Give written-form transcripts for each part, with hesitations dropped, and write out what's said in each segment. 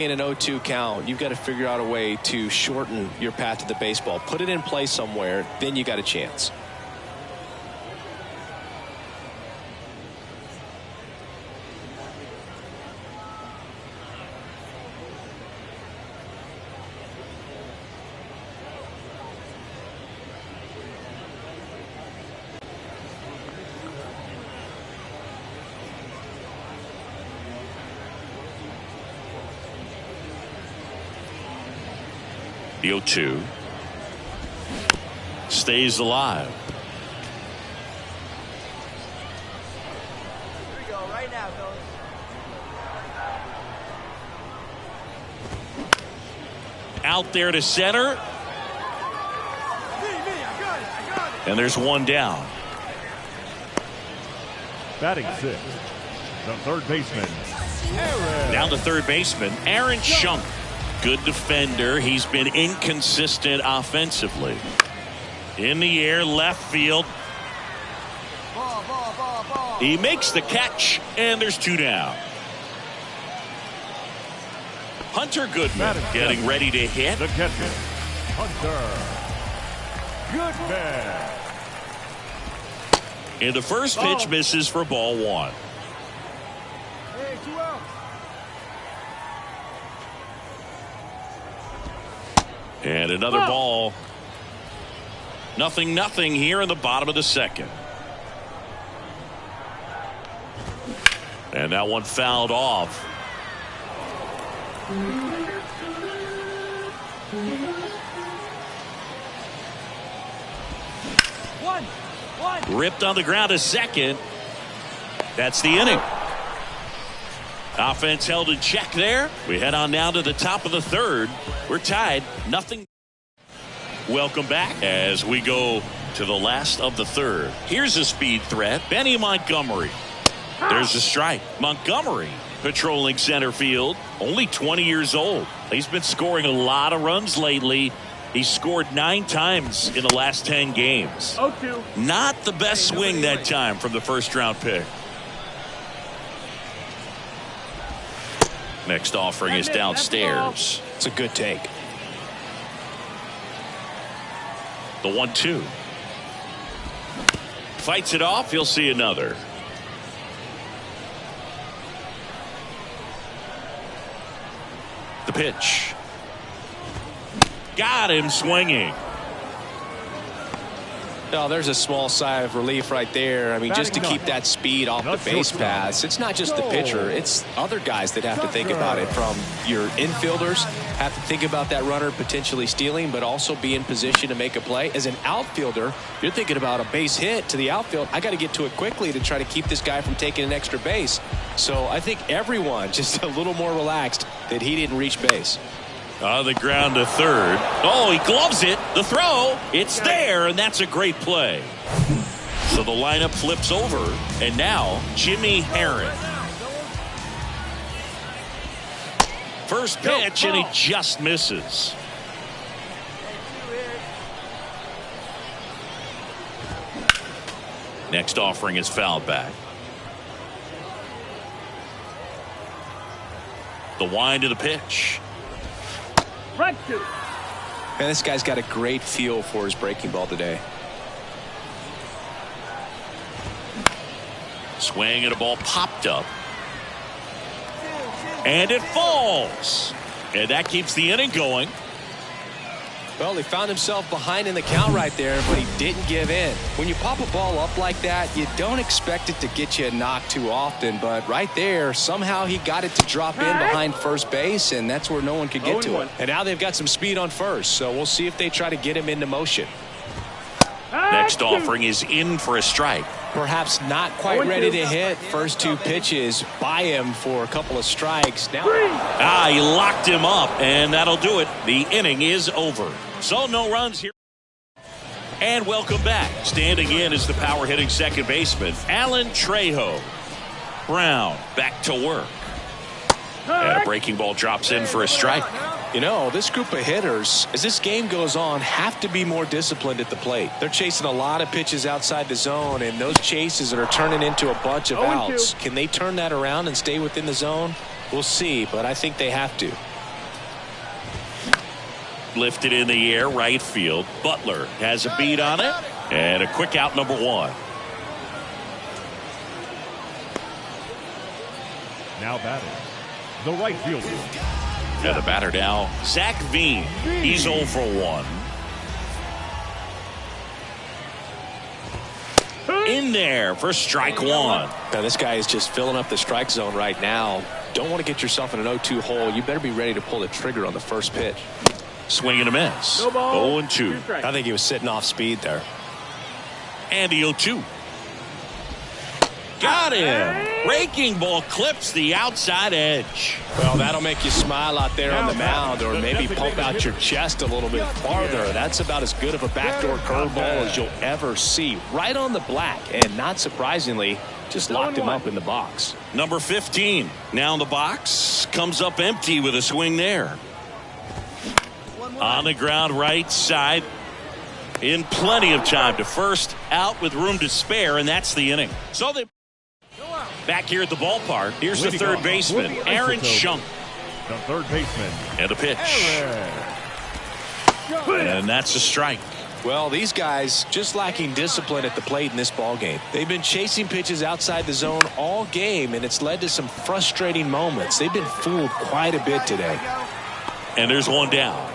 In an 0-2 count, you've got to figure out a way to shorten your path to the baseball. Put it in play somewhere, then you got a chance. The 0-2 stays alive. Here we go, right now, fellas. Out there to center. I got it. And there's one down. Batting sixth, the third baseman, Aaron. Down to third baseman, Aaron Schunk. Good defender. He's been inconsistent offensively. In the air, left field. Ball. He makes the catch, and there's two down. Hunter Goodman getting ready to hit. The catcher, Hunter Goodman. And the first pitch misses for ball one. Hey, 2 out. And another ball. 0-0 here in the bottom of the second. And that one fouled off. One. Ripped on the ground to second. That's the inning. Offense held in check there. We head on down to the top of the third. We're tied, 0. Welcome back as we go to the last of the third. Here's a speed threat, Benny Montgomery. There's a strike. Montgomery patrolling center field, only 20 years old. He's been scoring a lot of runs lately. He scored 9 times in the last 10 games. 0-2. Not the best swing that time from the first round pick. Next offering is downstairs. It's a good take. The 1-2. Fights it off. He'll see another. The pitch. Got him swinging. Oh, there's a small sigh of relief right there. I mean, just to keep that speed off the base paths. It's not just the pitcher. It's other guys that have to think about it. From your infielders have to think about that runner potentially stealing, but also be in position to make a play. As an outfielder, you're thinking about a base hit to the outfield. I got to get to it quickly to try to keep this guy from taking an extra base. So I think everyone just a little more relaxed that he didn't reach base. On the ground to third. Oh, he gloves it. The throw. It's there, and that's a great play. So the lineup flips over, and now Jimmy Herron. First pitch, and he just misses. Next offering is fouled back. The wind of the pitch. Man, this guy's got a great feel for his breaking ball today. Swing and a ball popped up. And it falls. And that keeps the inning going. Well, he found himself behind in the count right there, but he didn't give in. When you pop a ball up like that, you don't expect it to get you a knock too often. But right there, somehow he got it to drop in behind first base, and that's where no one could get to it. And now they've got some speed on first, so we'll see if they try to get him into motion. Next offering is in for a strike. Perhaps not quite ready to hit. First 2 pitches by him for a couple of strikes. Now, he locked him up, and that'll do it. The inning is over. So no runs here. And welcome back. Standing in is the power hitting second baseman, Alan Trejo. Brown back to work. And a breaking ball drops in for a strike. You know, this group of hitters, as this game goes on, have to be more disciplined at the plate. They're chasing a lot of pitches outside the zone, and those chases are turning into a bunch of outs. Can they turn that around and stay within the zone? We'll see, but I think they have to. Lifted in the air, right field. Butler has a beat on it. And a quick out, number 1. Now batting, the right fielder. And the batter now, Zach Veen. He's 0 for 1. In there for strike 1. Now this guy is just filling up the strike zone right now. Don't want to get yourself in an 0-2 hole. You better be ready to pull the trigger on the first pitch. Swing and a miss. 0-2. I think he was sitting off speed there. And the 0-2. Got him. Breaking ball clips the outside edge. Well, that'll make you smile out there on the mound, or maybe pump out your chest a little bit farther. That's about as good of a backdoor curveball as you'll ever see. Right on the black, and not surprisingly, just locked him up in the box. Number 15 now in the box, comes up empty with a swing there. On the ground, right side. In plenty of time to first, out with room to spare, and that's the inning. So they back here at the ballpark. Here's the third baseman, Aaron Schunk. The third baseman. And the pitch. And that's a strike. Well, these guys just lacking discipline at the plate in this ball game. They've been chasing pitches outside the zone all game, and it's led to some frustrating moments. They've been fooled quite a bit today. And there's one down.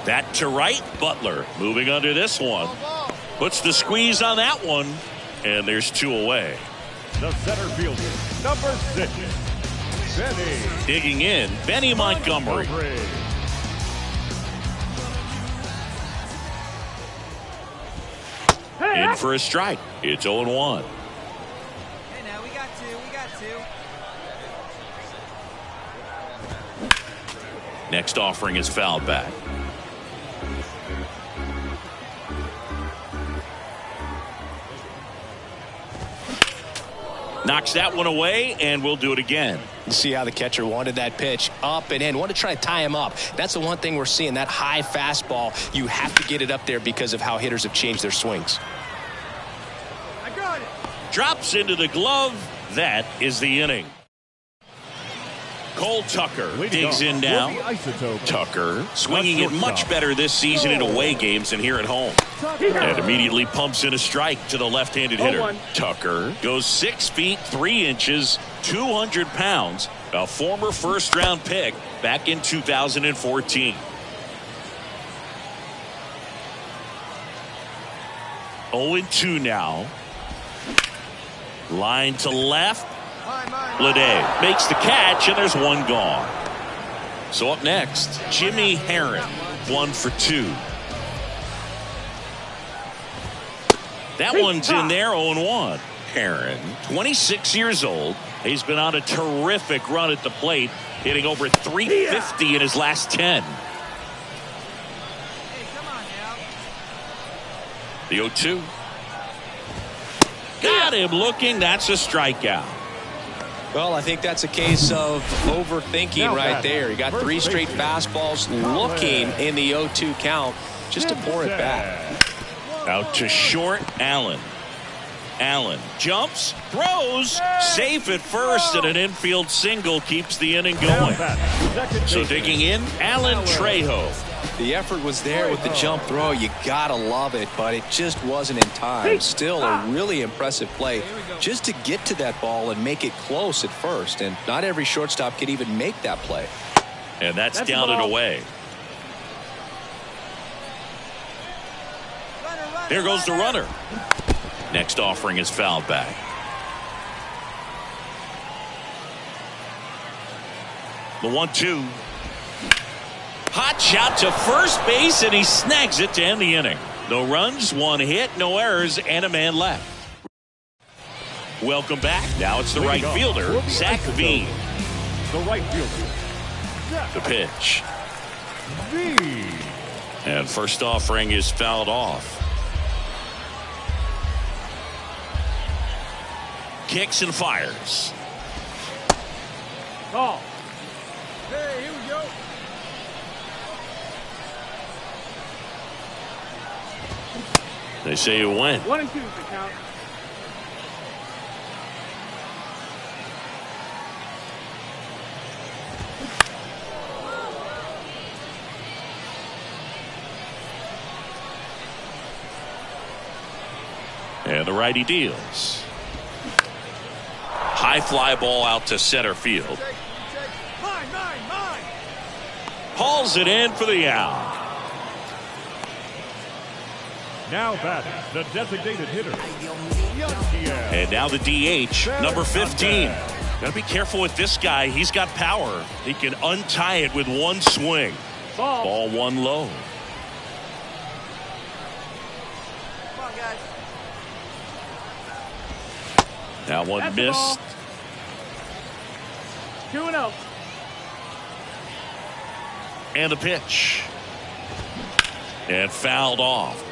That to right, Butler moving under this one. Puts the squeeze on that one, and there's 2 away. The center fielder, number 6, Benny. Digging in, Benny Montgomery. In for a strike. It's 0-1. Hey, now we got 2. Next offering is fouled back. Knocks that one away, and we'll do it again. You see how the catcher wanted that pitch up and in. Wanted to try to tie him up. That's the one thing we're seeing, that high fastball. You have to get it up there because of how hitters have changed their swings. I got it. Drops into the glove. That is the inning. Cole Tucker digs in now. Tucker swinging it much better this season in away games than here at home. And immediately pumps in a strike to the left-handed hitter. Tucker goes 6 feet 3 inches, 200 pounds, a former first-round pick back in 2014. 0-2 now. Line to left. Lede makes the catch, and there's one gone. So up next, Jimmy Herron, 1 for 2. That one's in there, 0-1. Herron, 26 years old. He's been on a terrific run at the plate, hitting over 350 in his last 10. Hey, come on now. The 0-2. Got him looking. That's a strikeout. Well, I think that's a case of overthinking right there. You got 3 straight fastballs looking in the 0-2 count just to pour it back. Out to short, Allen. Allen jumps, throws, safe at first, and an infield single keeps the inning going. So digging in, Alan Trejo. The effort was there with the jump throw. You gotta love it, but it just wasn't in time. Still a really impressive play just to get to that ball and make it close at first. And not every shortstop could even make that play. And that's down and away. There goes the runner. Next offering is fouled back. The 1-2. Hot shot to first base, and he snags it to end the inning. No runs, 1 hit, no errors, and a man left. Welcome back. Now it's the right fielder, Zach Veen. The right fielder. The pitch. Veen. And first offering is fouled off. Kicks and fires. Oh. Hey, here we go. They say it went. 1 and 2 to count. And the righty deals. High fly ball out to center field. Mine. Hauls it in for the out. Now batting, the designated hitter. And now the DH, number 15. Got to be careful with this guy. He's got power. He can untie it with one swing. Ball one low. Come on, guys. That one That's the missed. ball. 2-0. And the pitch. And fouled off.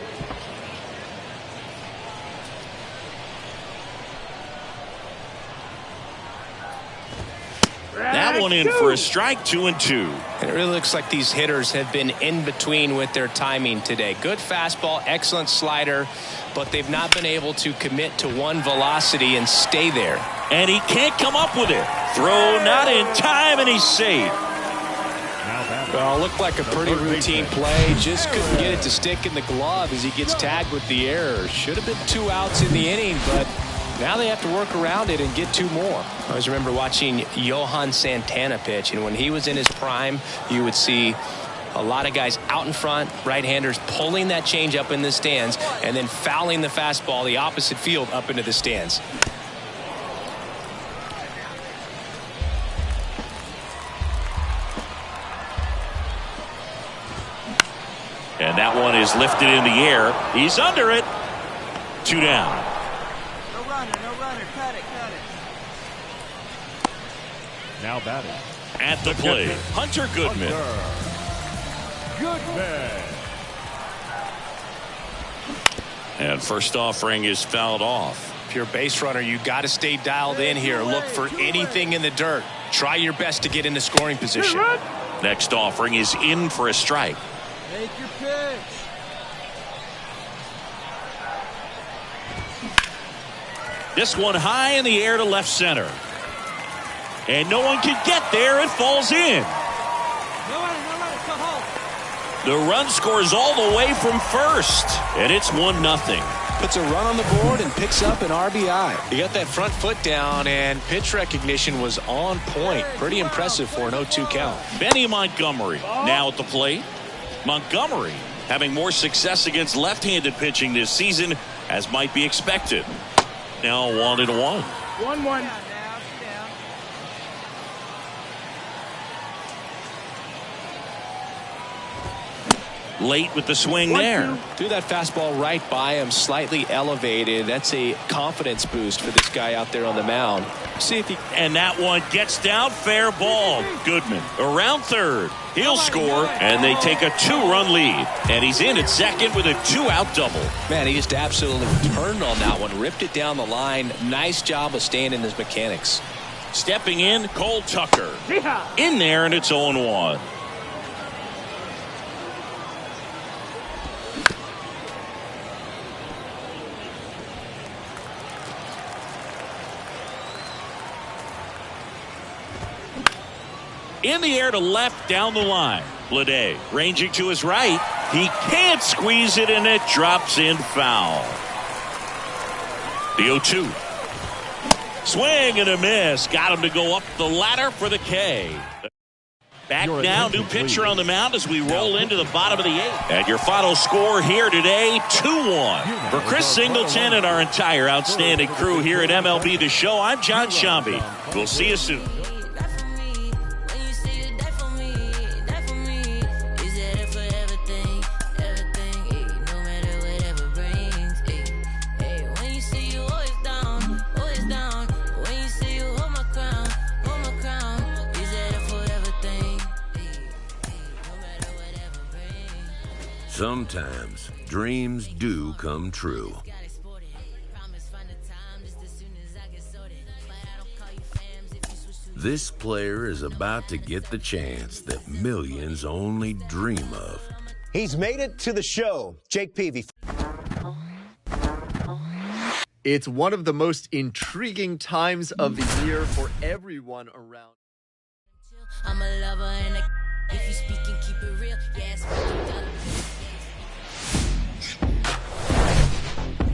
That one in for a strike, 2-2. And it really looks like these hitters have been in between with their timing today. Good fastball, excellent slider, but they've not been able to commit to one velocity and stay there. And he can't come up with it. Throw not in time, and he's safe. Well, it looked like a pretty routine play. Just couldn't get it to stick in the glove as he gets tagged with the error. Should have been 2 outs in the inning, but now they have to work around it and get 2 more. I always remember watching Johan Santana pitch, and when he was in his prime, you would see a lot of guys out in front, right-handers pulling that change up in the stands and then fouling the fastball the opposite field up into the stands. And that one is lifted in the air. He's under it. 2 down. No runner. Cut it. Now batting. At the plate, Hunter Goodman. Goodman. And first offering is fouled off. If you're a base runner, you got to stay dialed in here. Look for anything in the dirt. Try your best to get into scoring position. Next offering is in for a strike. Make your pitch. This one high in the air to left center. And no one can get there. It falls in. No runner. Come home. The run scores all the way from first. And it's 1-0. Puts a run on the board and picks up an RBI. He got that front foot down, and pitch recognition was on point. Pretty impressive for an 0-2 count. Benny Montgomery now at the plate. Montgomery having more success against left-handed pitching this season, as might be expected. Now 1-1. 1-1. Late with the swing there. Threw that fastball right by him, slightly elevated. That's a confidence boost for this guy out there on the mound. See if he... And that one gets down, fair ball. Goodman around third. He'll score, and they take a 2-run lead. And he's in at second with a 2-out double. Man, he just absolutely turned on that one, ripped it down the line. Nice job of staying in his mechanics. Stepping in, Cole Tucker. In there, and it's 0-1. In the air to left down the line. Bleday ranging to his right. He can't squeeze it, and it drops in foul. The 0-2. Swing and a miss. Got him to go up the ladder for the K. Back now, new pitcher on the mound as we roll into the bottom of the 8th. And your final score here today, 2-1. For Chris Singleton and our entire outstanding crew here at MLB The Show, I'm John Shambi. We'll see you soon. Sometimes dreams do come true. This player is about to get the chance that millions only dream of. He's made it to the show. Jake Peavy. It's one of the most intriguing times of the year for everyone around. I'm a lover and a if you speak and keep it real, yes.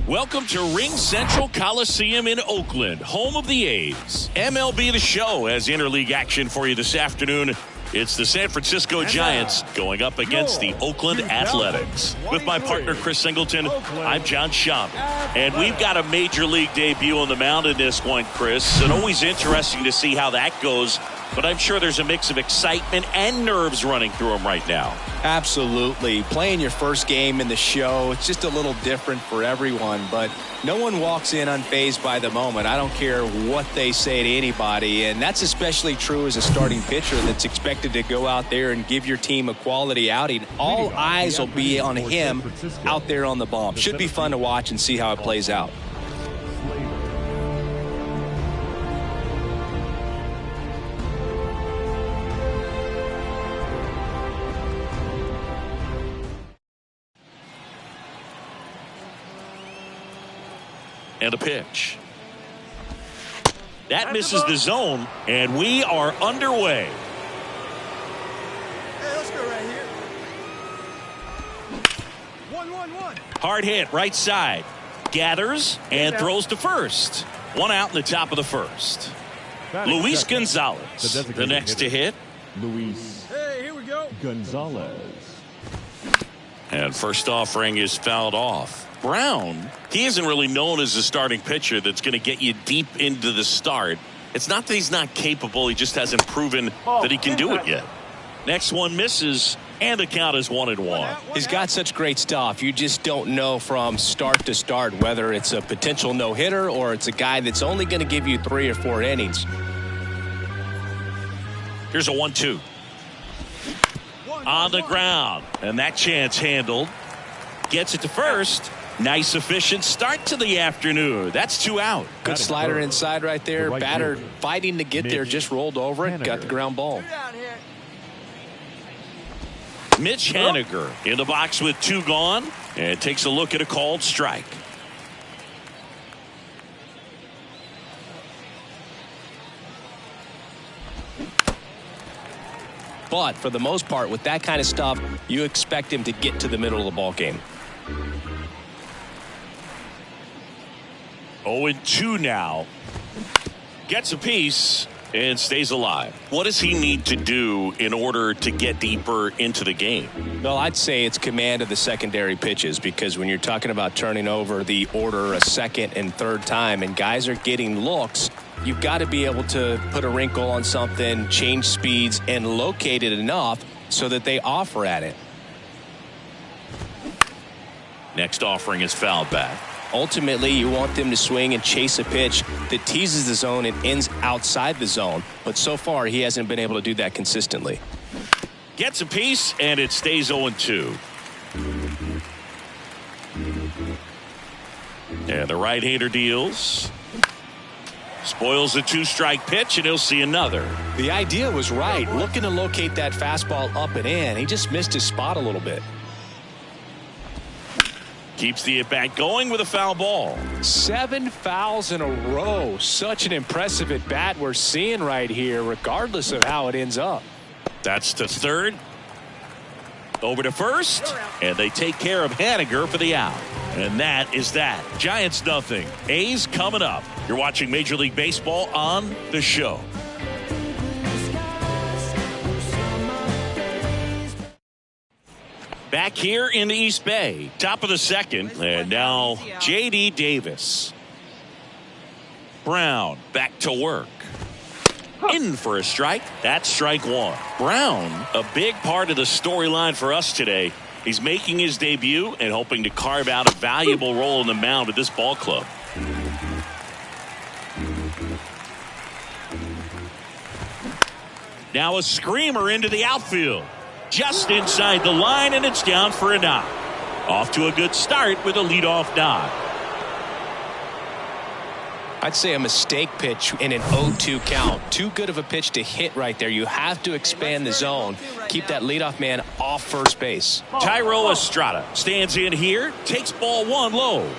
Welcome to Ring Central Coliseum in Oakland, home of the A's. MLB The Show has interleague action for you this afternoon. It's the San Francisco Giants going up against the Oakland Athletics. With my partner, Chris Singleton, I'm John Schaub. And we've got a major league debut on the mound in this one, Chris. And always interesting to see how that goes. But I'm sure there's a mix of excitement and nerves running through him right now. Absolutely. Playing your first game in the show, it's just a little different for everyone. But no one walks in unfazed by the moment. I don't care what they say to anybody. And that's especially true as a starting pitcher that's expected to go out there and give your team a quality outing. All eyes will be on him out there on the bump. Should be fun to watch and see how it plays out. And a pitch. That misses the zone, and we are underway. Hey, let's go right here. 1-1-1. Hard hit, right side. Gathers and throws to first. One out in the top of the first. Luis Gonzalez, the next to hit. Luis Hey, here we go. Gonzalez. And first offering is fouled off. Brown, he isn't really known as a starting pitcher that's going to get you deep into the start. It's not that he's not capable. He just hasn't proven that he can do it yet. Next one misses, and the count is 1-1. He's got such great stuff. You just don't know from start to start whether it's a potential no-hitter or it's a guy that's only going to give you 3 or 4 innings. Here's a 1-2. On the ground, and that chance handled. Gets it to first. Nice, efficient start to the afternoon. That's 2 out. Good slider inside right there. Batter fighting to get there. Just rolled over it. Got the ground ball. Mitch Haniger in the box with 2 gone. And takes a look at a called strike. But for the most part, with that kind of stuff, you expect him to get to the middle of the ball game. 0-2 now. Gets a piece and stays alive. What does he need to do in order to get deeper into the game? Well, I'd say it's command of the secondary pitches, because when you're talking about turning over the order a second and third time and guys are getting looks, you've got to be able to put a wrinkle on something, change speeds, and locate it enough so that they offer at it. Next offering is fouled back. Ultimately, you want them to swing and chase a pitch that teases the zone and ends outside the zone. But so far, he hasn't been able to do that consistently. Gets a piece, and it stays 0-2. And the right-hander deals. Spoils a 2-strike pitch, and he'll see another. The idea was right. Looking to locate that fastball up and in. He just missed his spot a little bit. Keeps the at-bat going with a foul ball. 7 fouls in a row. Such an impressive at-bat we're seeing right here, regardless of how it ends up. That's to third. Over to first. And they take care of Haniger for the out. And that is that. Giants nothing. A's coming up. You're watching Major League Baseball on The Show. Back here in the East Bay, top of the second, and now J.D. Davis. Brown back to work. In for a strike. That's strike 1. Brown, a big part of the storyline for us today. He's making his debut and hoping to carve out a valuable role in the mound at this ball club. Now a screamer into the outfield. Just inside the line, and it's down for a knock. Off to a good start with a leadoff knock. I'd say a mistake pitch in an 0-2 count. Too good of a pitch to hit right there. You have to expand the zone. Keep that leadoff man off first base. Thairo Estrada stands in here, takes ball 1 low.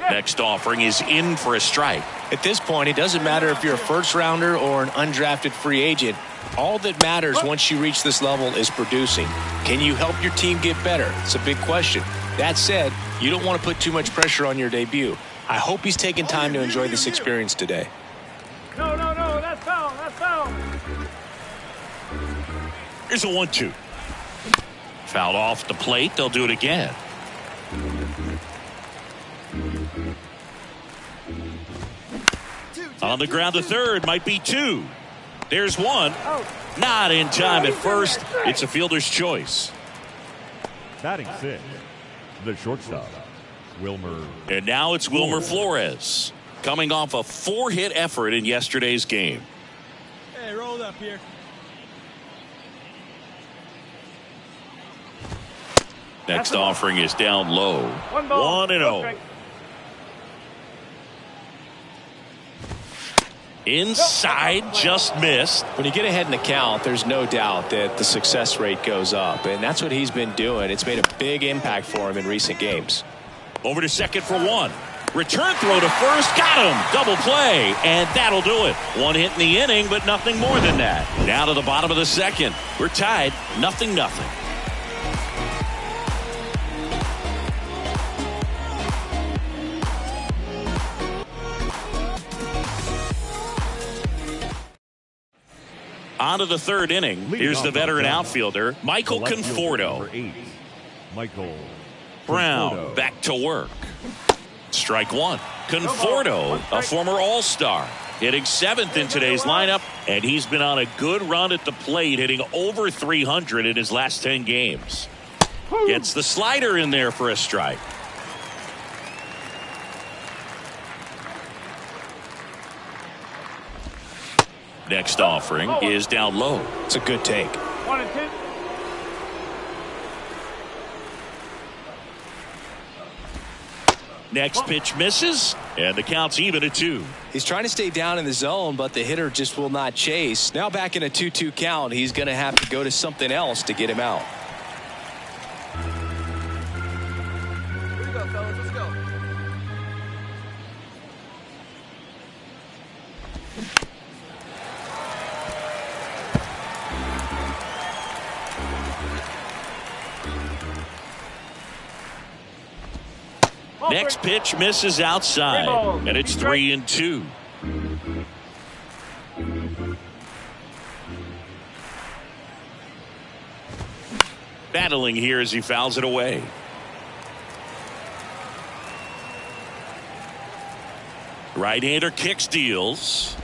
Next offering is in for a strike. At this point, it doesn't matter if you're a first rounder or an undrafted free agent. All that matters once you reach this level is producing. Can you help your team get better? It's a big question. That said, you don't want to put too much pressure on your debut. I hope he's taking time to enjoy this experience today. No, that's foul, that's foul. Here's a 1-2. Fouled off the plate. They'll do it again. On the ground to third, might be 2. There's 1. Not in time at first. It's a fielder's choice. Batting 6, the shortstop, Wilmer. And now it's Wilmer Flores, coming off a 4-hit effort in yesterday's game. Hey, roll up here. Next offering is down low. 1-0. Inside, just missed. When you get ahead in the count, there's no doubt that the success rate goes up, and that's what he's been doing. It's made a big impact for him in recent games. Over to second for 1. Return throw to first. Got him. Double play, and that'll do it. 1 hit in the inning, but nothing more than that. Now to the bottom of the second. We're tied, 0-0. On to the third inning. Here's the veteran outfielder, Michael Conforto. 8, Michael Brown back to work. Strike 1. Conforto, a former All-Star, hitting 7th in today's lineup, and he's been on a good run at the plate, hitting over 300 in his last 10 games. Gets the slider in there for a strike. Next offering is down low. It's a good take. 1-2. Next pitch misses, and the count's even at 2. He's trying to stay down in the zone, but the hitter just will not chase. Now back in a 2-2 count, he's going to have to go to something else to get him out. Here we go, fellas. Let's go. Next pitch misses outside, and it's 3-2. Battling here as he fouls it away. Right-hander kicks, deals.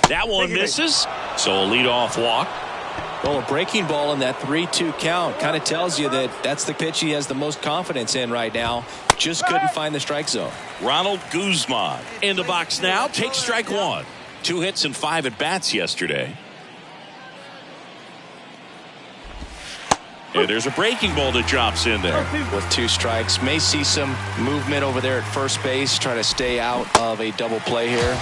That one misses, so a leadoff walk. Well, a breaking ball in that 3-2 count kind of tells you that that's the pitch he has the most confidence in right now. Just couldn't find the strike zone. Ronald Guzman in the box now. Takes strike 1. 2 hits and 5 at bats yesterday. And there's a breaking ball that drops in there. With 2 strikes, may see some movement over there at first base, trying to stay out of a double play here.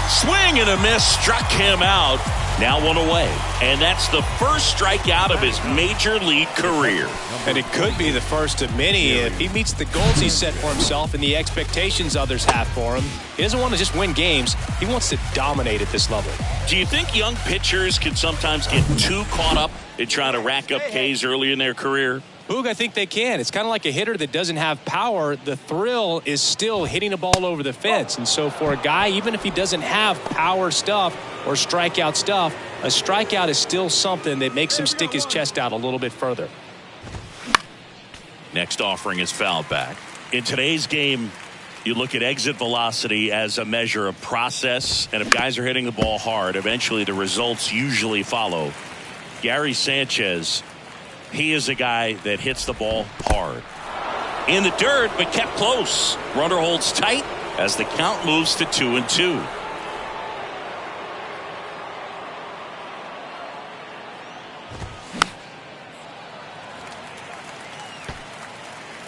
Swing and a miss, struck him out. Now 1 away. And that's the first strikeout of his major league career. And it could be the first of many if he meets the goals he set for himself and the expectations others have for him. He doesn't want to just win games. He wants to dominate at this level. Do you think young pitchers can sometimes get too caught up in trying to rack up Ks early in their career? Boog, I think they can. It's kind of like a hitter that doesn't have power. The thrill is still hitting a ball over the fence. And so for a guy, even if he doesn't have power stuff or strikeout stuff, a strikeout is still something that makes him stick his chest out a little bit further. Next offering is fouled back. In today's game, you look at exit velocity as a measure of process. And if guys are hitting the ball hard, eventually the results usually follow. Gary Sanchez, he is a guy that hits the ball hard. In the dirt, but kept close. Runner holds tight as the count moves to 2-2.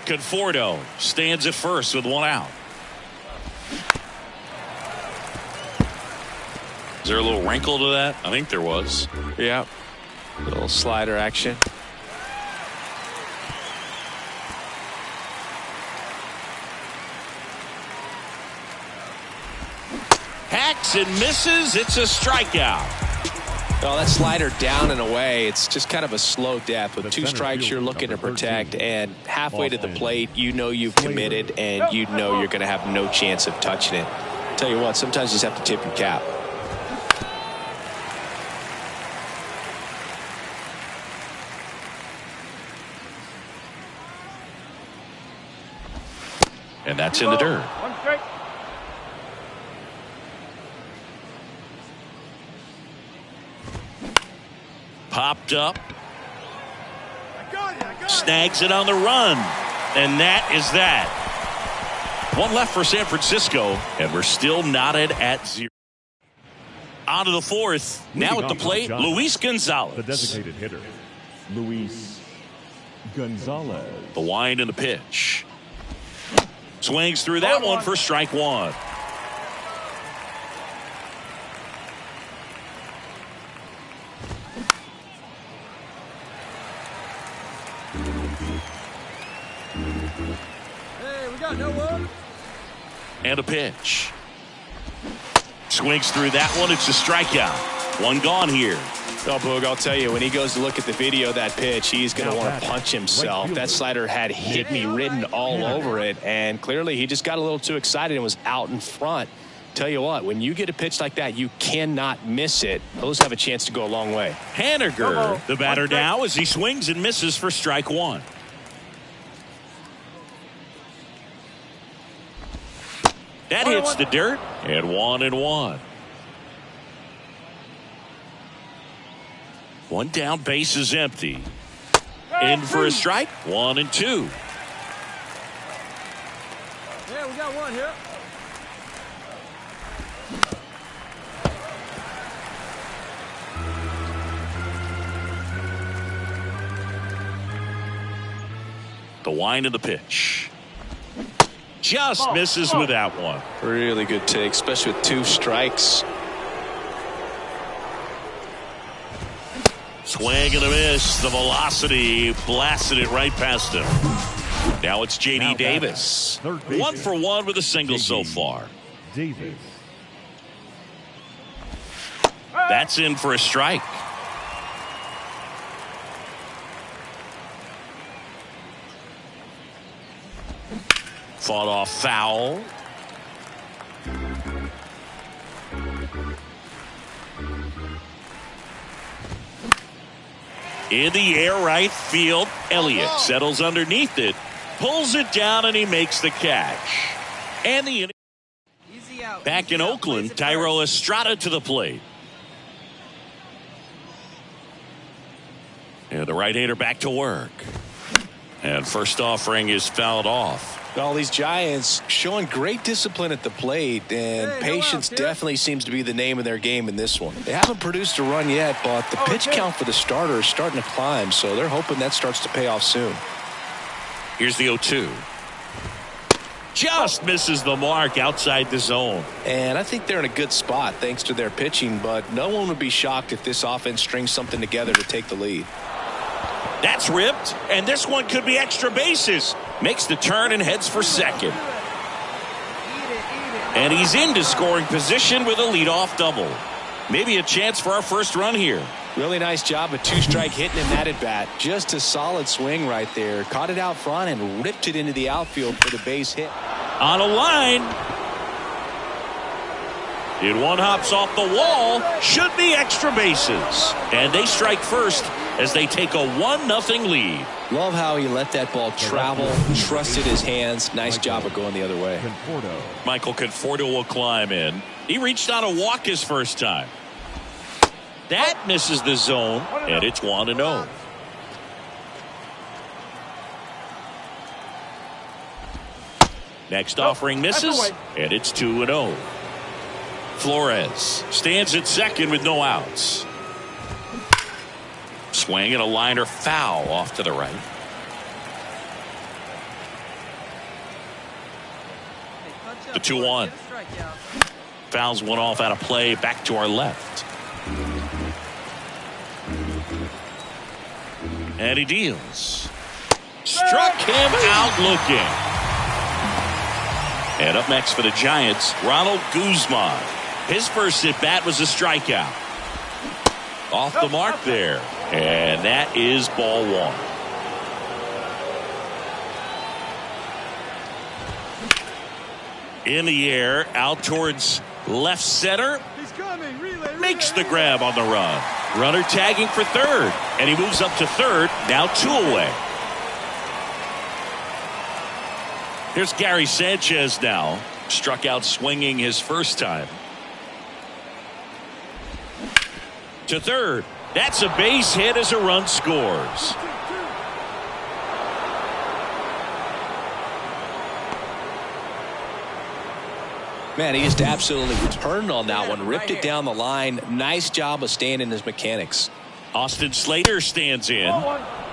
Conforto stands at first with 1 out. Is there a little wrinkle to that? I think there was. Yeah. Little slider action. Swings and misses. It's a strikeout. Oh, that slider down and away. It's just kind of a slow death. With The 2 center strikes, fielder, you're looking to number protect, 13. and halfway to the Austin plate, you know you've committed, and you know you're going to have no chance of touching it. Tell you what, sometimes you just have to tip your cap. And that's in the dirt. One strike. Popped up. I got it. Snags it on the run. And that is that. One left for San Francisco, and we're still knotted at 0. On to the fourth. Now at the plate, Luis Gonzalez. The designated hitter, Luis Gonzalez. The wind and the pitch. Swings through that one for strike one. Hey, we got no one. And a pitch. Swings through that one. It's a strikeout. One gone here. Oh, Boog, I'll tell you, when he goes to look at the video of that pitch, he's going to Now want to batting, punch himself. right That fielder, slider had hit me written all over it, and clearly he just got a little too excited and was out in front. Tell you what, when you get a pitch like that, you cannot miss it. Those have a chance to go a long way. Haniger, the batter now, as he swings and misses for strike one. That hits the dirt, and 1-1. One down, base is empty. In for a strike, 1-2. Yeah, we got one here. The wind of the pitch. Just misses with that one. Really good take, especially with 2 strikes. Swing and a miss. The velocity blasted it right past him. Now it's J.D. Now Davis. batting, third baseman, 1 for 1 with a single so J.D. far. Davis. That's in for a strike. Fought off foul. In the air right field, Elliott settles underneath it, pulls it down, and he makes the catch. And the inning. Back in Oakland, Thairo Estrada to the plate. And the right-hander back to work. And first offering is fouled off. All these Giants showing great discipline at the plate, and patience definitely seems to be the name of their game in this one. They haven't produced a run yet, but the pitch count for the starter is starting to climb, so they're hoping that starts to pay off soon. Here's the 0-2. Just misses the mark outside the zone. And I think they're in a good spot thanks to their pitching, but no one would be shocked if this offense strings something together to take the lead. That's ripped, and this one could be extra bases. Makes the turn and heads for second. And he's into scoring position with a leadoff double. Maybe a chance for our first run here. Really nice job of 2-strike hitting him that at bat. Just a solid swing right there. Caught it out front and ripped it into the outfield for the base hit. On a line. It one hops off the wall. Should be extra bases. And they strike first as they take a 1-0 lead. Love how he let that ball travel, trusted his hands. Nice job of going the other way. Conforto. Michael Conforto will climb in. He reached on a walk his first time. That misses the zone, and it's 1-0. Next offering misses, and it's 2-0. Flores stands at second with no outs. Swing and a liner foul off to the right. The 2-1. Fouls one off out of play, back to our left. And he deals. Struck him out looking. And up next for the Giants, Ronald Guzman. His first at bat was a strikeout. Off the mark there. And that is ball one. In the air, out towards left center. He's coming. Relay. Makes the grab on the run. Runner tagging for third. And he moves up to third. Now 2 away. Here's Gary Sanchez now. Struck out swinging his first time. To third. That's a base hit as a run scores. Man, he just absolutely turned on that one. Ripped it down the line. Nice job of staying in his mechanics. Austin Slater stands in.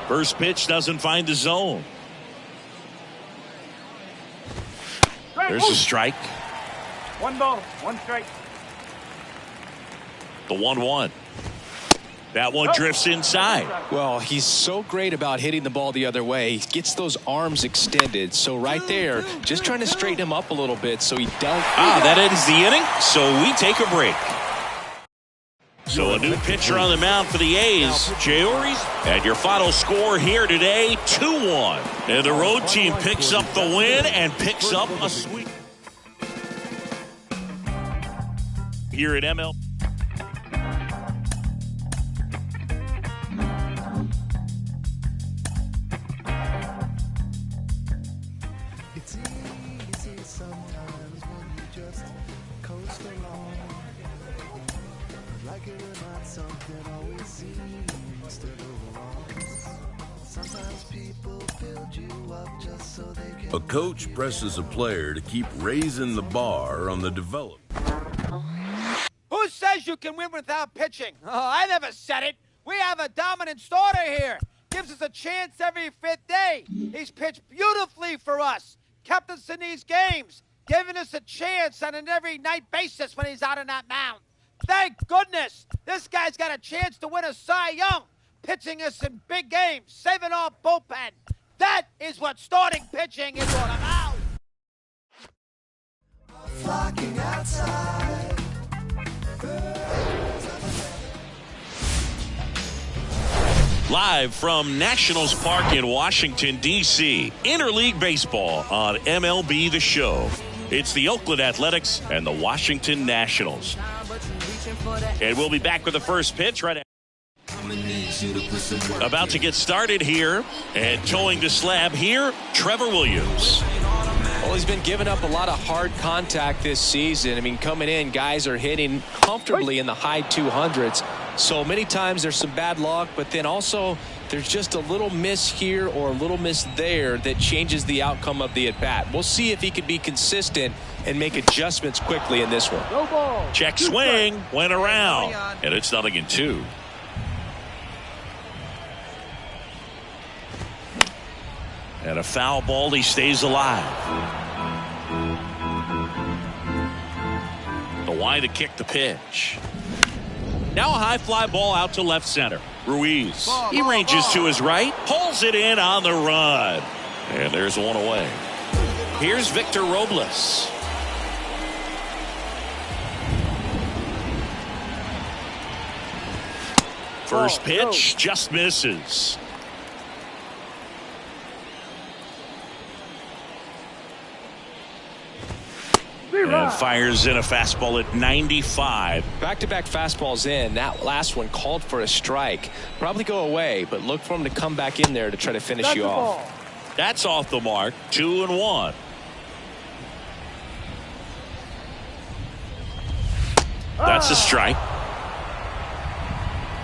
First pitch doesn't find the zone. There's a strike. 1 ball, 1 strike. The 1-1. That one drifts inside. Well, he's so great about hitting the ball the other way. He gets those arms extended. So right there, just trying to straighten him up a little bit so he don't. That ends the inning. So we take a break. So a new pitcher on the mound for the A's, Jay Urias. And your final score here today, 2-1. And the road team picks up the win and picks up a sweep. Here at ML. A coach presses a player to keep raising the bar on the development. Who says you can win without pitching? Oh, I never said it. We have a dominant starter here. Gives us a chance every 5th day. He's pitched beautifully for us. Kept us in these games. Giving us a chance on an every night basis when he's out on that mound. Thank goodness. This guy's got a chance to win a Cy Young. Pitching us in big games. Saving our bullpen. That is what starting pitching is all about. Flocking outside. Live from Nationals Park in Washington, D.C. Interleague Baseball on MLB The Show. It's the Oakland Athletics and the Washington Nationals. And we'll be back with the first pitch right after. About to get started here, and towing the slab here, Trevor Williams. Well, he's been giving up a lot of hard contact this season. I mean, coming in, guys are hitting comfortably in the high 200s. So many times there's some bad luck, but then also there's just a little miss here or a little miss there that changes the outcome of the at-bat. We'll see if he can be consistent and make adjustments quickly in this one. No ball. Check swing, went around, and it's 0-2. And a foul ball, he stays alive. The wide to kick the pitch. Now a high fly ball out to left center. Ruiz, he ranges to his right, pulls it in on the run. And there's one away. Here's Victor Robles. First pitch just misses. And fires in a fastball at 95. Back-to-back fastballs in. That last one called for a strike. Probably go away, but look for him to come back in there to try to finish you off. That's off the mark. 2-1. That's a strike.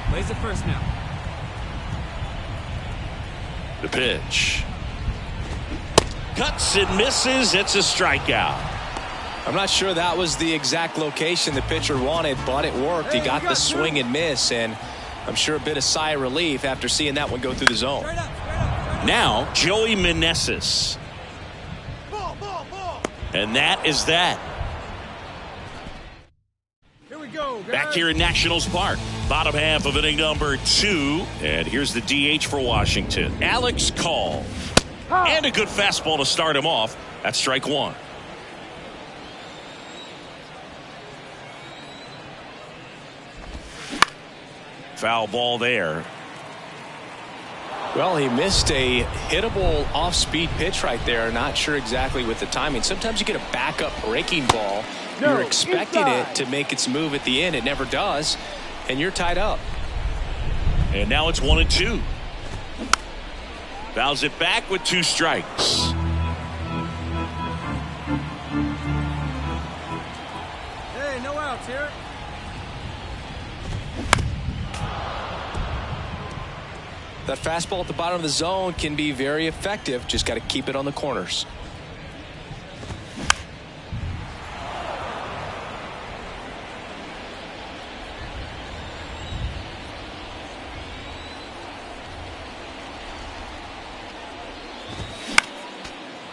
Plays it first now. The pitch. Cuts and misses. It's a strikeout. I'm not sure that was the exact location the pitcher wanted, but it worked. He got the swing and miss, and I'm sure a bit of sigh of relief after seeing that one go through the zone. Now, Joey Meneses. And that is that. Here we go, guys. Back here in Nationals Park. Bottom half of inning number 2. And here's the DH for Washington, Alex Call. And a good fastball to start him off. That's strike 1. Foul ball there. Well, he missed a hittable off-speed pitch right there. Not sure exactly with the timing. Sometimes you get a backup breaking ball. You're expecting it to make its move at the end. It never does, and you're tied up. And now it's 1-2. Fouls it back with 2 strikes. Hey, no outs here. That fastball at the bottom of the zone can be very effective. Just got to keep it on the corners.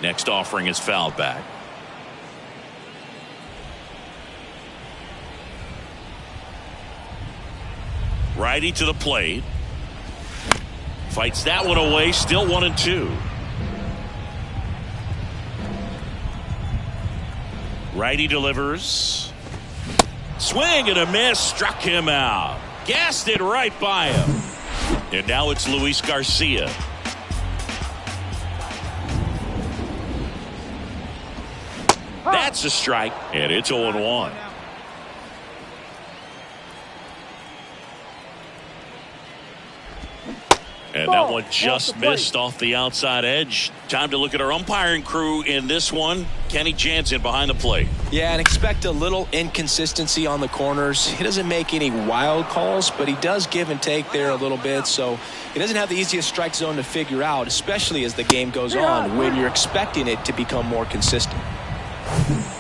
Next offering is fouled back. Righty to the plate. Fights that one away. Still 1-2. Righty delivers. Swing and a miss. Struck him out. Gassed it right by him. And now it's Luis Garcia. That's a strike, and it's 0-1. And that one just missed off the outside edge. Time to look at our umpiring crew in this one. Kenny Jansen behind the plate. Yeah, and expect a little inconsistency on the corners. He doesn't make any wild calls, but he does give and take there a little bit. So he doesn't have the easiest strike zone to figure out, especially as the game goes on when you're expecting it to become more consistent.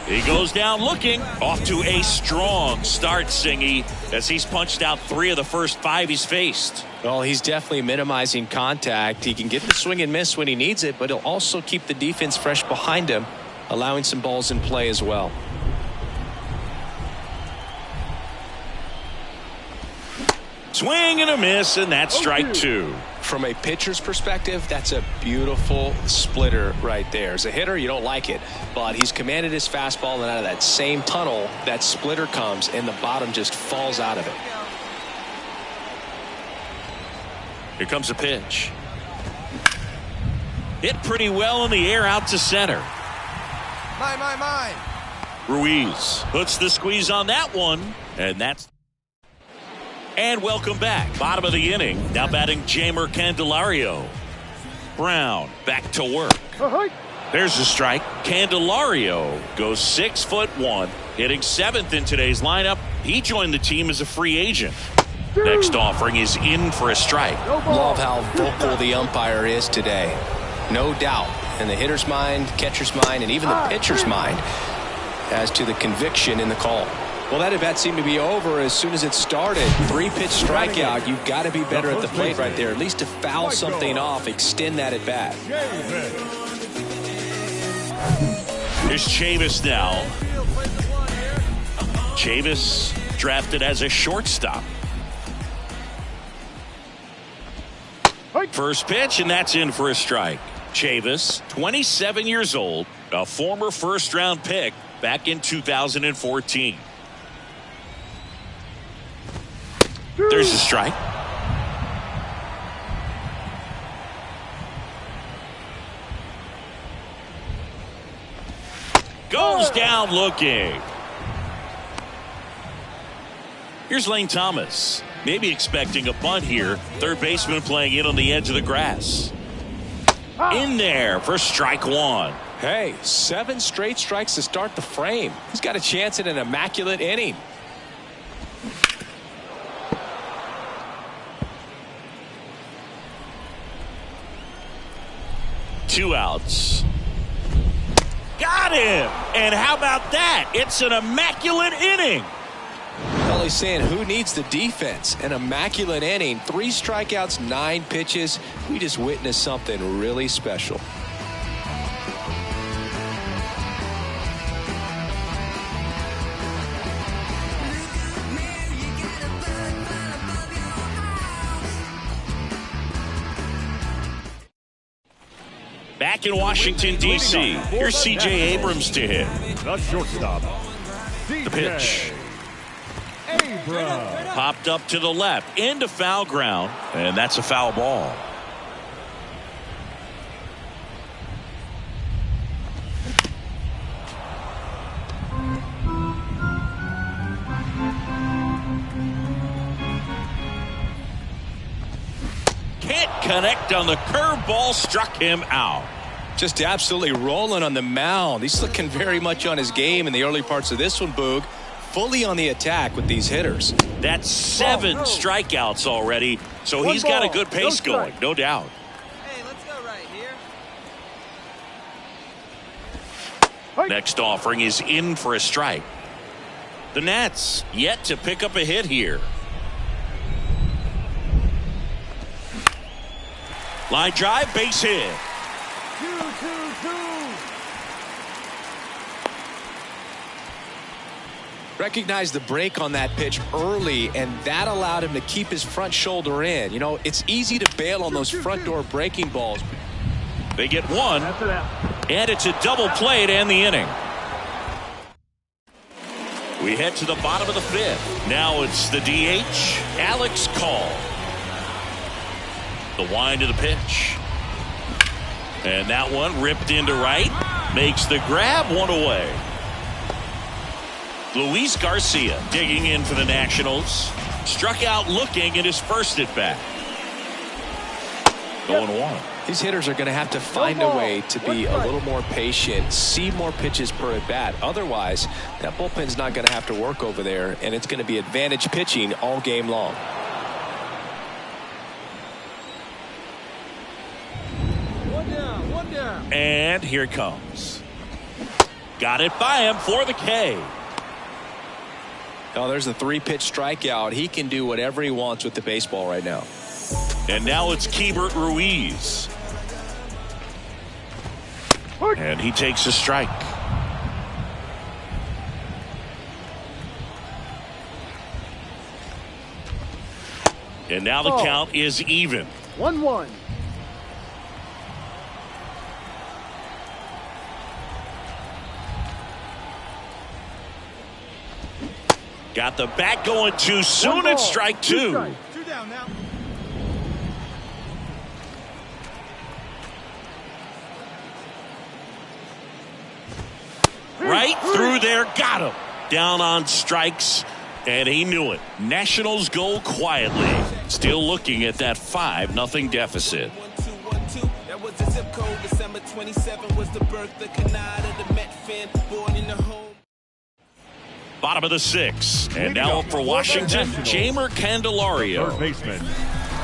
He goes down looking. Off to a strong start, Singy, as he's punched out 3 of the first 5 he's faced. Well, he's definitely minimizing contact. He can get the swing and miss when he needs it, but he'll also keep the defense fresh behind him, allowing some balls in play as well. Swing and a miss, and that's strike 2. From a pitcher's perspective, that's a beautiful splitter right there. As a hitter, you don't like it, but he's commanded his fastball, and out of that same tunnel, that splitter comes, and the bottom just falls out of it. Here comes a pitch. Hit pretty well in the air out to center. Mine. Ruiz puts the squeeze on that one, and that's... And welcome back. Bottom of the inning. Now batting Jeimer Candelario. Brown back to work. There's a strike. Candelario goes 6'1", hitting 7th in today's lineup. He joined the team as a free agent. Next offering is in for a strike. Love how vocal the umpire is today. No doubt in the hitter's mind, catcher's mind, and even the pitcher's mind as to the conviction in the call. Well, that at-bat seemed to be over as soon as it started. 3-pitch strikeout. You've got to be better at the plate right there. At least to foul something off, extend that at-bat. Here's Chavis now. Chavis drafted as a shortstop. First pitch, and that's in for a strike. Chavis, 27 years old, a former first-round pick back in 2014. There's a strike. Goes down looking. Here's Lane Thomas. Maybe expecting a bunt here. Third baseman playing in on the edge of the grass. In there for strike 1. Hey, 7 straight strikes to start the frame. He's got a chance at an immaculate inning. Two outs. Got him! And how about that? It's an immaculate inning. Well, he's saying who needs the defense? An immaculate inning. 3 strikeouts, 9 pitches. We just witnessed something really special. Back in Washington, D.C., here's C.J. Abrams to hit. The shortstop. The pitch. Cobra. Popped up to the left into foul ground, and that's a foul ball. Can't connect on the curveball, struck him out. Just absolutely rolling on the mound. He's looking very much on his game in the early parts of this one, Boog. Fully on the attack with these hitters. That's 7 strikeouts already, so he's got a good pace going, no doubt. Hey, let's go right here. Next offering is in for a strike. The Nats yet to pick up a hit here. Line drive, base hit. 2-2-2. Recognized the break on that pitch early, and that allowed him to keep his front shoulder in. You know, it's easy to bail on those front door breaking balls. They get one, and it's a double play to end the inning. We head to the bottom of the 5th. Now it's the DH, Alex Call. The wind of the pitch. And that one ripped into right. Makes the grab, one away. Luis Garcia digging in for the Nationals. Struck out looking at his first at bat. 0-1. These hitters are going to have to find a way to be a little more patient, see more pitches per at bat. Otherwise, that bullpen's not going to have to work over there, and it's going to be advantage pitching all game long. One down. And here it comes. Got it by him for the K. Oh, there's a 3-pitch strikeout. He can do whatever he wants with the baseball right now. And now it's Keibert Ruiz. And he takes a strike. And now the count is even. 1-1. Got the bat going too soon. It's strike 2. 2 down now. Right through there. Got him. Down on strikes. And he knew it. Nationals go quietly. Still looking at that 5-0 deficit. 1-2-1-2. That was the zip code. December 27 was the birth of Canada, the Met fan, born in the home. Bottom of the 6th. And now for Washington, Jeimer Candelario. Third baseman.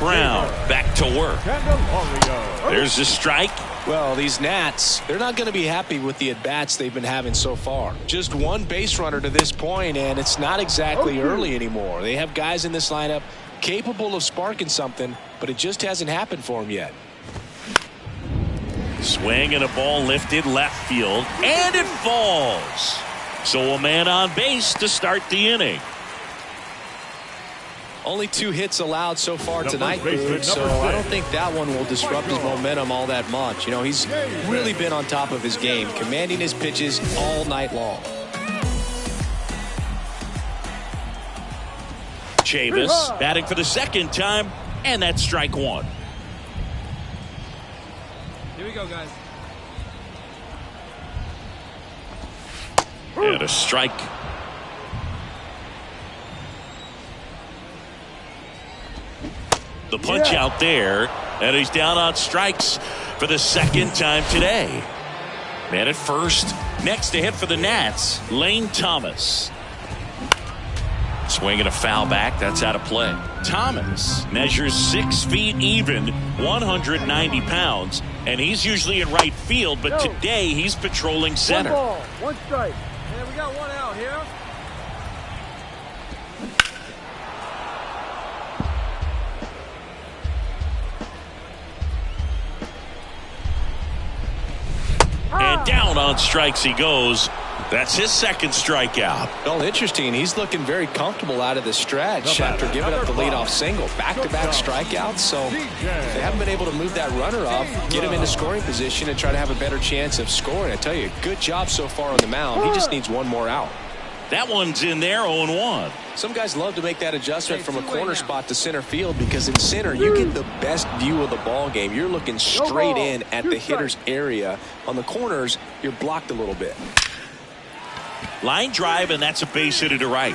Brown back to work. Candelario. There's a strike. Well, these Nats, they're not going to be happy with the at-bats they've been having so far. Just one base runner to this point, and it's not exactly early anymore. They have guys in this lineup capable of sparking something, but it just hasn't happened for them yet. Swing and a ball lifted left field, and it falls. So a man on base to start the inning. Only 2 hits allowed so far tonight, so I don't think that one will disrupt his momentum all that much. You know, he's really been on top of his game, commanding his pitches all night long. Chavis batting for the second time, and that's strike 1. Here we go, guys. And a strike. The punch out there, and he's down on strikes for the second time today. Man at first. Next to hit for the Nats, Lane Thomas. Swinging a foul back, that's out of play. Thomas measures 6 feet even, 190 pounds, and he's usually in right field, but today he's patrolling center. 1 ball, 1 strike. And we got 1 out here. And down on strikes he goes. That's his second strikeout. Well, interesting. He's looking very comfortable out of the stretch after giving up the leadoff single. Back-to-back strikeouts, so they haven't been able to move that runner up, get him into scoring position, and try to have a better chance of scoring. I tell you, good job so far on the mound. He just needs 1 more out. That one's in there, 0-1. Some guys love to make that adjustment from a corner spot to center field because in center you get the best view of the ball game. You're looking straight in at the hitter's area. On the corners, you're blocked a little bit. Line drive, and that's a base hit to right.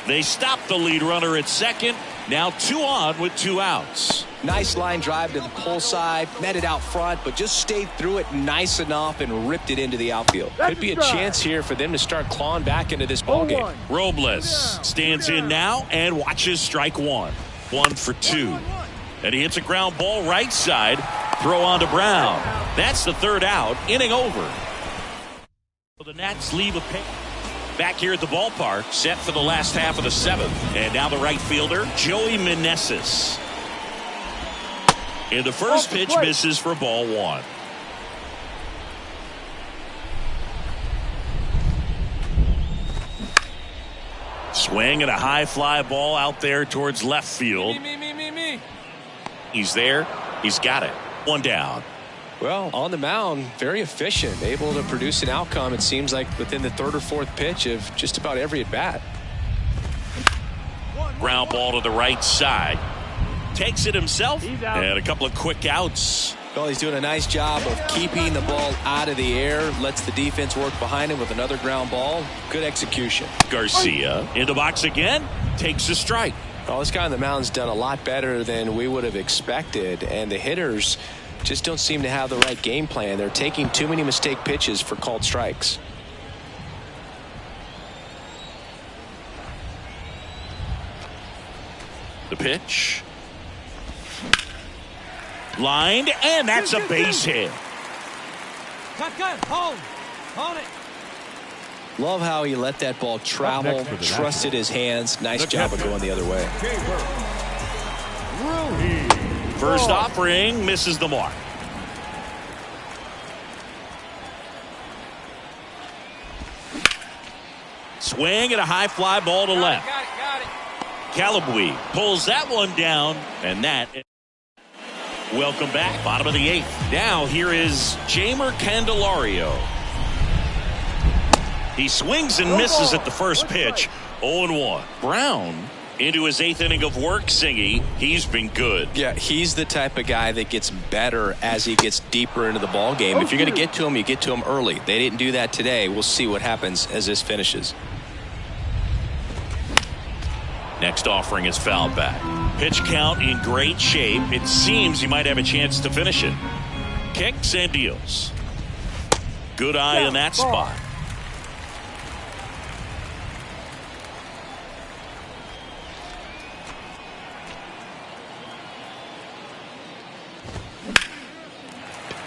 They stop the lead runner at second. Now 2 on with 2 outs. Nice line drive to the pull side, met it out front, but just stayed through it nice enough and ripped it into the outfield. Could be a chance here for them to start clawing back into this ball game. Robles stands in now and watches strike 1. 1 for 2. And he hits a ground ball right side. Throw on to Brown. That's the 3rd out. Inning over. The Nats leave a pick. Back here at the ballpark, set for the last half of the 7th. And now the right fielder, Joey Meneses. And the first pitch misses for ball 1. Swing and a high fly ball out there towards left field. Me. He's there. He's got it. 1 down. Well, on the mound, very efficient, able to produce an outcome, it seems like, within the 3rd or 4th pitch of just about every at-bat. Ground ball to the right side. Takes it himself, and a couple of quick outs. Well, he's doing a nice job of keeping the ball out of the air, lets the defense work behind him with another ground ball. Good execution. Garcia in the box again, takes a strike. Well, this guy on the mound's done a lot better than we would have expected, and the hitters just don't seem to have the right game plan. They're taking too many mistake pitches for called strikes. The pitch. Lined, and that's a base hit. Hold it. Love how he let that ball travel, trusted his hands. Nice job of going the other way. First offering misses the mark. Swing and a high fly ball to left. Got it. Calabui pulls that one down, and that. Welcome back. Bottom of the 8th. Now here is Jeimer Candelario. He swings and misses at the first pitch. 0-1. Brown into his 8th inning of work, Singy. He's been good. Yeah, he's the type of guy that gets better as he gets deeper into the ball game. If you're going to get to him, you get to him early. They didn't do that today. We'll see what happens as this finishes. Next offering is fouled back. Pitch count in great shape. It seems he might have a chance to finish it. Kicks and deals. Good eye in that spot.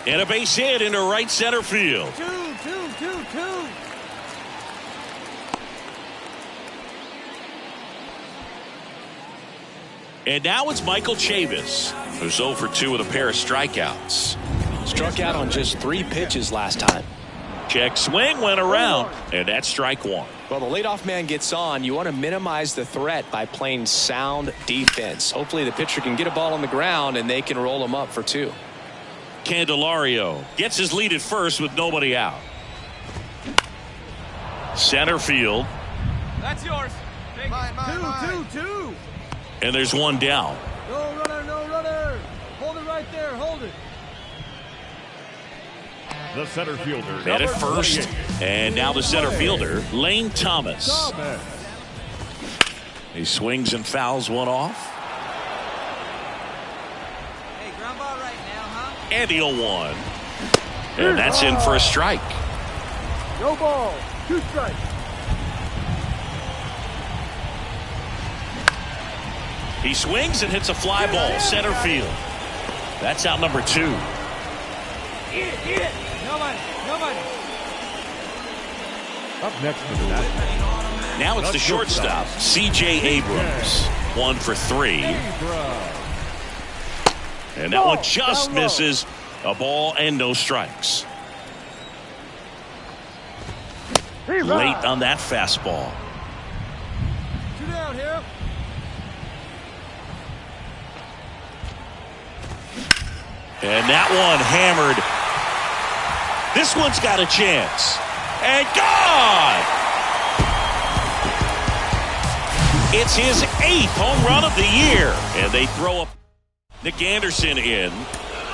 And a base hit into right center field. Two. And now it's Michael Chavis, who's 0 for 2 with a pair of strikeouts. Struck out on just 3 pitches last time. Check swing, went around, and that's strike 1. Well, the leadoff man gets on. You want to minimize the threat by playing sound defense. Hopefully the pitcher can get a ball on the ground and they can roll him up for 2. Candelario gets his lead at first with nobody out. Center field. That's yours. Two. And there's 1 down. No runner. Hold it right there. Hold it. The center fielder. And at first. And now the center fielder, Lane Thomas. He swings and fouls one off. Hey, ground ball right now, huh? And the 0-1. And that's in for a strike. No ball. 2 strikes. He swings and hits a fly ball center field. That's out number 2. Eat it. Nobody. Up next to the Nats. Now it's the shortstop, C.J. Abrams. 1 for 3. And that one just misses. A ball and no strikes. Late on that fastball. 2 down here. And that one hammered. This one's got a chance. And gone! It's his 8th home run of the year. And they throw up Nick Anderson in.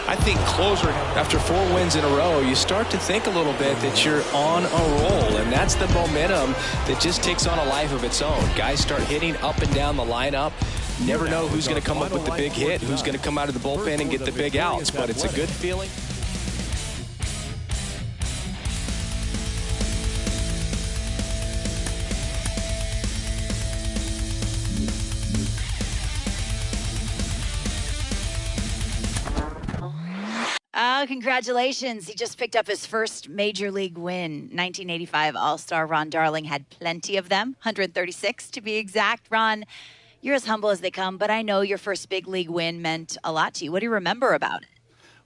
I think closer after 4 wins in a row, you start to think a little bit that you're on a roll, and that's the momentum that just takes on a life of its own. Guys start hitting up and down the lineup. Never know who's going to come up with the big hit, who's going to come out of the bullpen and get the big outs, but it's a good feeling. Congratulations. He just picked up his first major league win. 1985 All-Star Ron Darling had plenty of them, 136 to be exact. Ron, you're as humble as they come, but I know your first big league win meant a lot to you. What do you remember about it?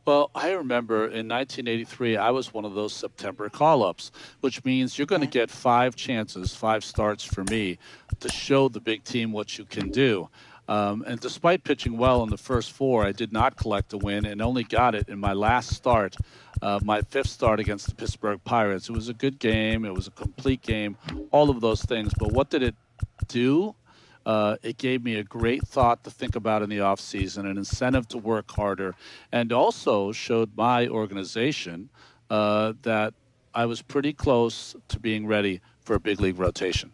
Well, I remember in 1983, I was one of those September call-ups, which means you're going to get 5 chances, 5 starts for me, to show the big team what you can do. And despite pitching well in the first 4, I did not collect a win and only got it in my last start, my 5th start against the Pittsburgh Pirates. It was a good game. It was a complete game, all of those things. But what did it do? It gave me a great thought to think about in the offseason, an incentive to work harder, and also showed my organization that I was pretty close to being ready for a big league rotation.